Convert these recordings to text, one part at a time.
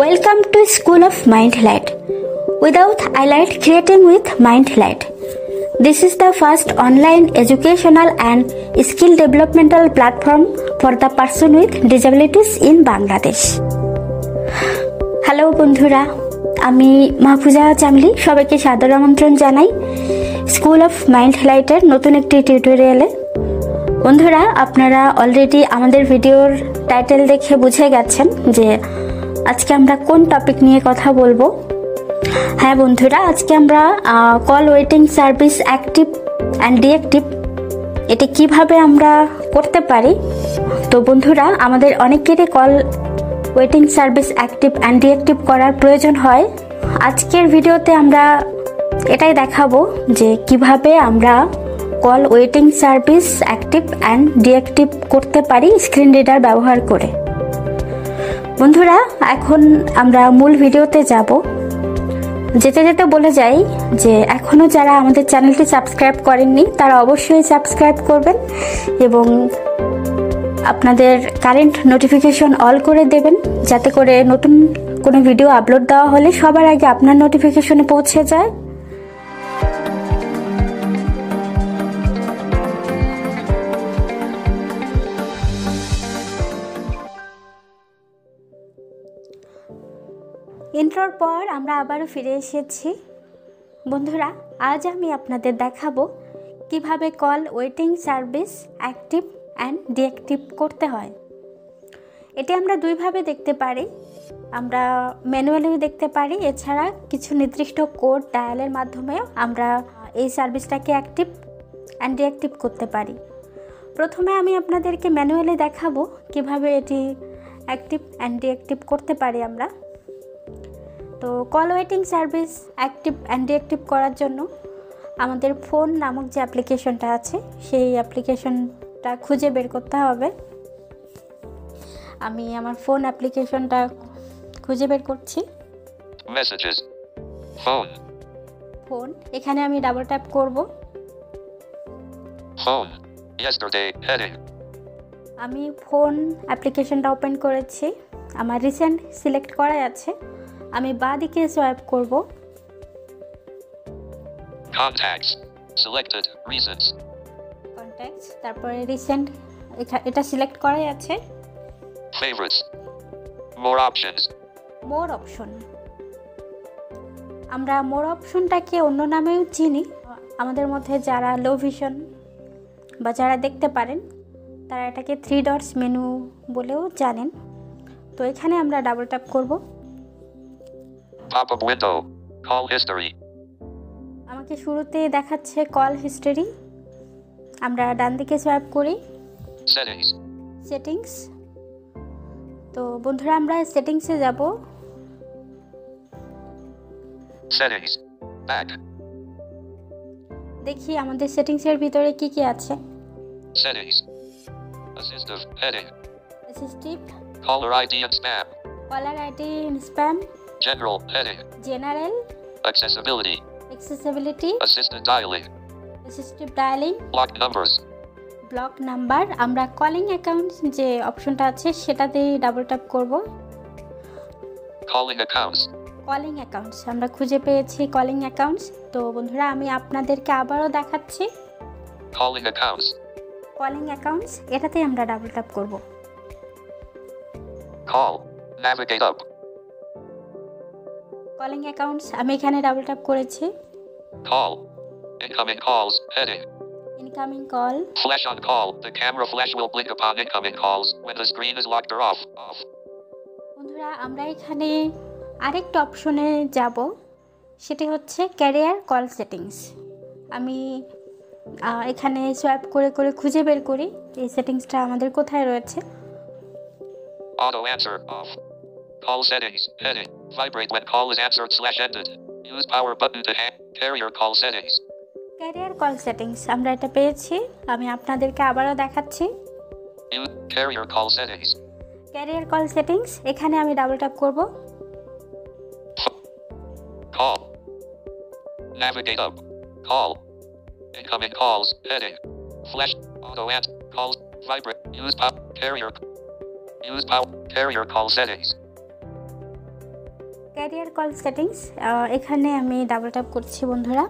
Welcome to School of Mindlight. Without highlight, creating with Mindlight. This is the first online educational and skill developmental platform for the person with disabilities in Bangladesh. Hello বন্ধুরা, আমি মাহফুজা চামলি সবাইকে সাদর আমন্ত্রণ জানাই school of মাইন্ডলাইটের নতুন একটি টিউটোরিয়ালে। বন্ধুরা, আপনারা অলরেডি আমাদের ভিডিওর টাইটেল দেখে বুঝে গেছেন যে আজকে আমরা কোন টপিক নিয়ে কথা বলবো। হ্যাঁ বন্ধুরা, আজকে আমরা call waiting service active and deactive এটি কিভাবে আমরা করতে পারি। তো বন্ধুরা, আমাদের অনেকেরই call waiting service active and deactive করার প্রয়োজন হয়। আজকের ভিডিওতে আমরা এটাই দেখাবো যে কিভাবে আমরা call waiting service active and deactive করতে পারি স্ক্রিন রিডার ব্যবহার করে। বন্ধুরা, এখন আমরা মূল ভিডিওতে যাব। যেতে যেতে বলে যাই যে এখনও যারা আমাদের চ্যানেলটি সাবস্ক্রাইব করেননি তারা অবশ্যই সাবস্ক্রাইব করবেন এবং আপনাদের কারেন্ট নোটিফিকেশন অল করে দেবেন, যাতে করে নতুন কোনো ভিডিও আপলোড দেওয়া হলে সবার আগে আপনার নোটিফিকেশনে পৌঁছে যায়। ইন্ট্রোর পর আমরা আবারও ফিরে এসেছি। বন্ধুরা, আজ আমি আপনাদের দেখাবো কিভাবে call waiting service active and deactive করতে হয়। এটি আমরা দুইভাবে দেখতে পারি, আমরা ম্যানুয়ালিও দেখতে পারি, এছাড়া কিছু নির্দিষ্ট কোড ডায়ালের মাধ্যমেও আমরা এই সার্ভিসটাকে অ্যাক্টিভ অ্যান্ড ডিঅ্যাক্টিভ করতে পারি। প্রথমে আমি আপনাদেরকে ম্যানুয়ালি দেখাবো কিভাবে এটি অ্যাক্টিভ অ্যান্ড ডিঅ্যাক্টিভ করতে পারি আমরা। তো call waiting service active and deactive করার জন্য আমাদের ফোন নামক যে অ্যাপ্লিকেশনটা আছে সেই অ্যাপ্লিকেশনটা খুঁজে বের করতে হবে। আমি আমার ফোন অ্যাপ্লিকেশনটা খুঁজে বের করছি। মেসেজেস, ফোন, এখানে আমি ডাবল ট্যাপ করব। ফোন, yesterday heading, আমি ফোন অ্যাপ্লিকেশনটা ওপেন করেছি, আমার রিসেন্ট সিলেক্ট করাই আছে। আমি বাঁ দিকে সোয়াইপ করব। contacts, selected, reasons, কন্ট্যাক্টস, তারপরে রিসেন্ট, এটা সিলেক্ট করাই আছে। favorites, more options, মোর অপশন, আমরা মোর অপশনটাকে অন্য নামেও চিনি। আমাদের মধ্যে যারা লো ভিশন বা যারা দেখতে পারেন তারা এটাকে 3 ডটস মেনু বলেও জানেন। তো এখানে আমরা ডাবল ট্যাপ করব। pop-up window, call history, আমাকে শুরুতে দেখাচ্ছে কল হিস্টোরি। আমরা ডান দিকে সোয়াইপ করি, settings, সেটিংস। তো বন্ধুরা, আমরা সেটিংসে যাব। settings, back, দেখি আমাদের সেটিংসের ভিতরে কি কি আছে। settings, assistive, heading, assistive, caller ID and spam, caller ID, spam, general, heading, general, accessibility, accessibility, assistant dialing, assistive dialling, block numbers, block number. আমরা কলিং অ্যাকাউন্টস যে অপশনটা আছে সেটাতেই ডাবল ট্যাপ করব। calling accounts, কলিং অ্যাকাউন্টস, আমরা খুঁজে পেয়েছি calling accounts. তো বন্ধুরা, আমি আপনাদেরকে আবারও দেখাচ্ছি calling accounts, কলিং অ্যাকাউন্টস, এটাতেই আমরা ডাবল ট্যাপ করব। call, navigate up, calling accounts, আমি এখানে ডাবল ট্যাপ করেছি। call, incoming calls, heading, incoming call, flash on call, the camera flash will blink upon incoming calls when the screen is locked or off. বন্ধুরা, আমরা এখানে আরেকটা অপশনে যাব, সেটি হচ্ছে ক্যারিয়ার কল সেটিংস। আমি এখানে সোয়াইপ করে করে খুঁজে বের করি এই সেটিংসটা আমাদের কোথায় রয়েছে। Auto answer, off, call settings, heading, vibrate when call is answered / ended, use power button to carrier call settings, career call settings, আমরা এটা পেয়েছি। আমি আপনাদেরকে আবারও দেখাচ্ছি use carrier call settings, career call settings. এখানে আমি ডাবল ট্যাপ করব। call, navigate up, call, incoming calls, heading, flash, auto answer, calls, vibrate, use power, carrier call settings, career call settings, এখানে আমি ডাবল ট্যাপ করছি বন্ধুরা।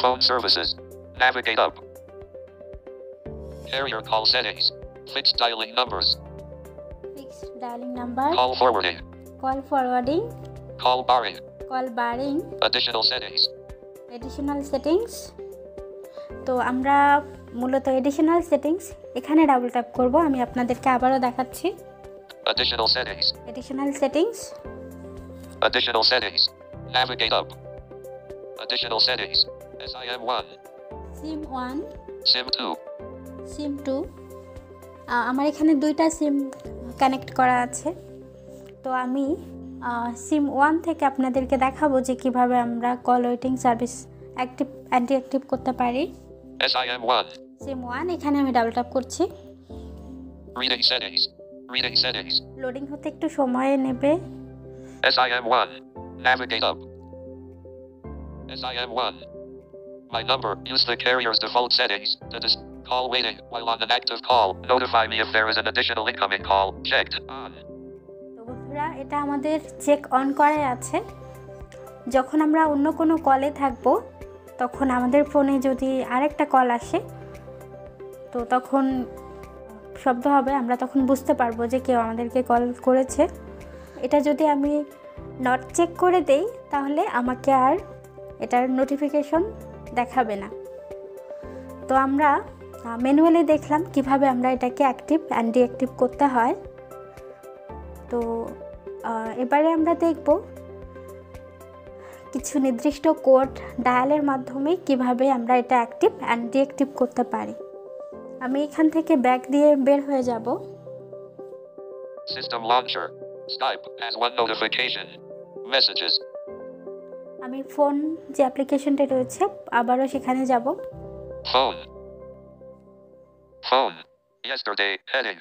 Phone services. Navigate up. Carrier call settings. Fixed dialing numbers. Fixed dialling number, Call forwarding. Call forwarding, Call barring. Call বারিং, Additional settings. Additional settings. তো আমরা মূলত additional settings এখানে double tap করব। আমি আপনাদেরকে আবারও দেখাচ্ছি। Additional settings. Additional settings, Additional settings. Navigate up. Additional settings. SIM1. সিম 1, SIM2. সিম 2। আমার এখানে দুইটা সিম কানেক্ট করা আছে। তো আমি সিম 1 থেকে আপনাদেরকে দেখাবো যে কিভাবে আমরা কল ওয়েটিং সার্ভিস ডিঅ্যাক্টিভ করতে পারি। SIM1. সিম 1 এখানে আমি ডাবল ট্যাপ করছি। Reading settings. Reading settings. Loading হতে একটু সময় নেবে। SIM1. Navigate up. SIM1. My number. Use the carrier's default settings. Call waiting. While on an active call, notify me if there is an additional incoming call. Checked. On. তো বন্ধুরা, এটা আমাদের check on করাই আছে। যখন আমরা অন্য কোনো কলে থাকবো, তখন আমাদের ফোনে যদি আরেকটা কল আসে, তো তখন শব্দ হবে, আমরা তখন বুঝতে পারবো যে কেউ আমাদেরকে কল করেছে। এটা যদি আমি নট চেক করে দেই, তাহলে আমাকে আর এটার নোটিফিকেশন দেখাবে না। তো আমরা ম্যানুয়ালি দেখলাম কিভাবে আমরা এটাকে অ্যাক্টিভ অ্যান্ড ডিঅ্যাক্টিভ করতে হয়। তো এবারে আমরা দেখব কিছু নির্দিষ্ট কোড ডায়ালের মাধ্যমে কিভাবে আমরা এটা অ্যাক্টিভ অ্যান্ড ডিঅ্যাক্টিভ করতে পারি। আমি এখান থেকে ব্যাক দিয়ে বের হয়ে যাব। System launcher. Skype has one notification. Messages. আমি ফোন যে অ্যাপ্লিকেশনটা রয়েছে আবারও সেখানে যাব। Phone. Phone. Yesterday. Heading.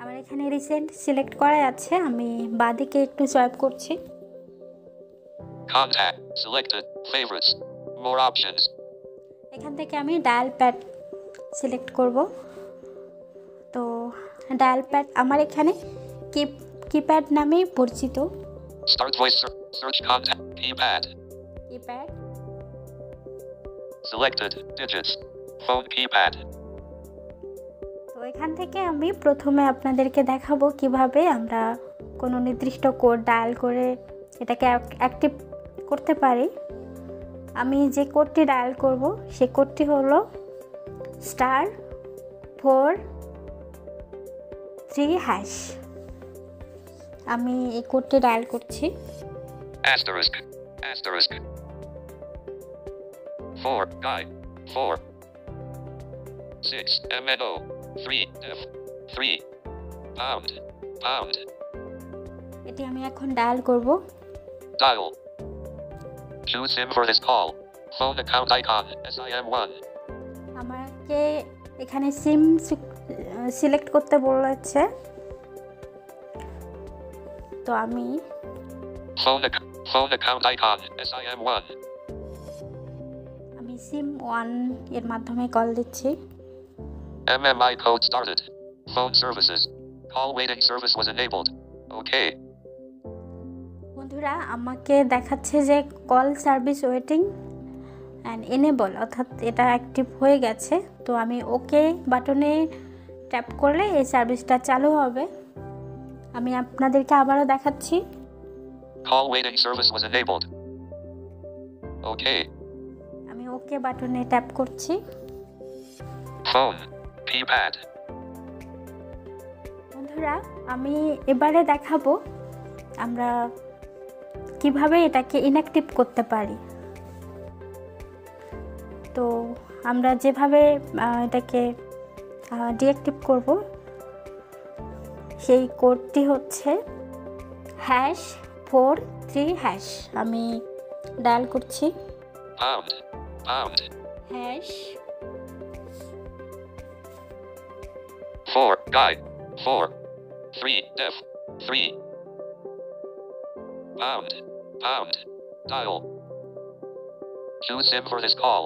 আমার এখানে রিসেন্ট সিলেক্ট করা আছে। আমি বাঁদিকে একটু সোয়াইপ করছি। Contact. Selected. Favorites. More options. এখান থেকে আমি ডায়াল প্যাড সিলেক্ট করব। তো ডায়াল প্যাড আমার এখানে কিপ্যাড নামেই পরিচিত। Start voice search contact. Keypad. Keypad. Selected. Digits. Phone keypad. তো এখান থেকে আমি প্রথমে আপনাদেরকে দেখাবো কিভাবে আমরা কোনো নির্দিষ্ট কোড ডায়াল করে এটাকে অ্যাক্টিভ করতে পারি। আমি যে কোডটি ডায়াল করব সেই কোডটি হলো *443#। আমি এই কোডটি ডায়াল করছি। Asterisk. Asterisk. 4. Guide. 4. 6. MNO. 3. F. 3. Pound. Pound. এটি আমি এখন ডায়াল করব। Dial. Choose SIM for this call. Phone account icon. SIM1. আমাকে এখানে সিম সিলেক্ট করতে বলেছে। তো আমি Phone account icon. SIM1. আমি সিম 1 এর মাধ্যমে কল দিচ্ছি। MMI code started. Phone services. Call waiting service was enabled. Okay. বন্ধুরা, আমাকে দেখাচ্ছে যে call service waiting and enable, অর্থাৎ এটা অ্যাক্টিভ হয়ে গেছে। তো আমি ওকে বাটনে ট্যাপ করলে এই সার্ভিসটা চালু হবে। আমি আপনাদেরকে আবারও দেখাচ্ছি। Call waiting service was enabled. Okay. আমি ওকে বাটনে ট্যাপ করছি। Phone. Keypad. বন্ধুরা, আমি এবারে দেখাবো আমরা কিভাবে এটাকে ইনঅ্যাক্টিভ করতে পারি। তো আমরা যেভাবে এটাকে ডিঅ্যাক্টিভ করব সেই কোডটি হচ্ছে #43#। আমি ডায়াল করছি। Pound. Pound. #4. Guide. 4. 3. F. 3. Pound. Pound. Dial. Choose SIM for this call.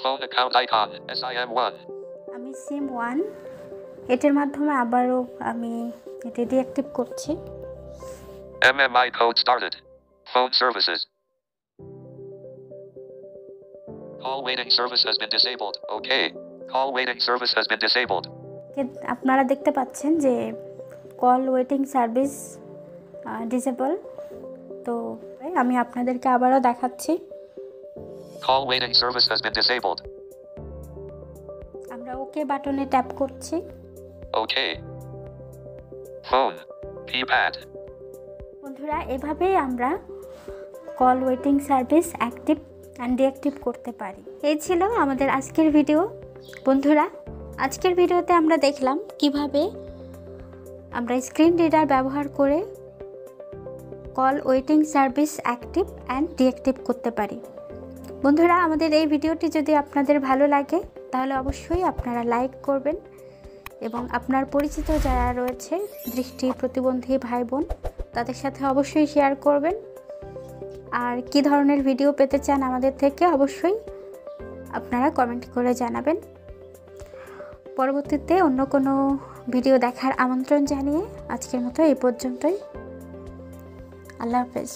Phone account icon. SIM1. আমি সিম 1 এটার মাধ্যমে আবারও আমি এটা ডিঅ্যাক্টিভ করছি। MMI code started. Phone services. Call waiting service has been disabled. Okay. Call waiting service has been disabled. আপনারা দেখতে পাচ্ছেন যে কল ওয়েটিং সার্ভিস ডিসেবল। তো আমি আপনাদেরকে আবারও দেখাচ্ছি। Call waiting service has been disabled. আমরা ওকে বাটনে ট্যাপ করছি। Okay. Phone. Keypad. বন্ধুরা, এভাবেই আমরা call waiting service active and deactive করতে পারি। এই ছিল আমাদের আজকের ভিডিও। বন্ধুরা, আজকের ভিডিওতে আমরা দেখলাম কিভাবে আমরা স্ক্রিন রিডার ব্যবহার করে call waiting service active and deactive করতে পারি। বন্ধুরা, আমাদের এই ভিডিওটি যদি আপনাদের ভালো লাগে তাহলে অবশ্যই আপনারা লাইক করবেন এবং আপনার পরিচিত যারা রয়েছে দৃষ্টি প্রতিবন্ধী ভাই বোন তাদের সাথে অবশ্যই শেয়ার করবেন। আর কি ধরনের ভিডিও পেতে চান আমাদের থেকে অবশ্যই আপনারা কমেন্ট করে জানাবেন। পরবর্তীতে অন্য কোনো ভিডিও দেখার আমন্ত্রণ জানিয়ে আজকের মতো এই পর্যন্তই। আল্লাহ হাফেজ।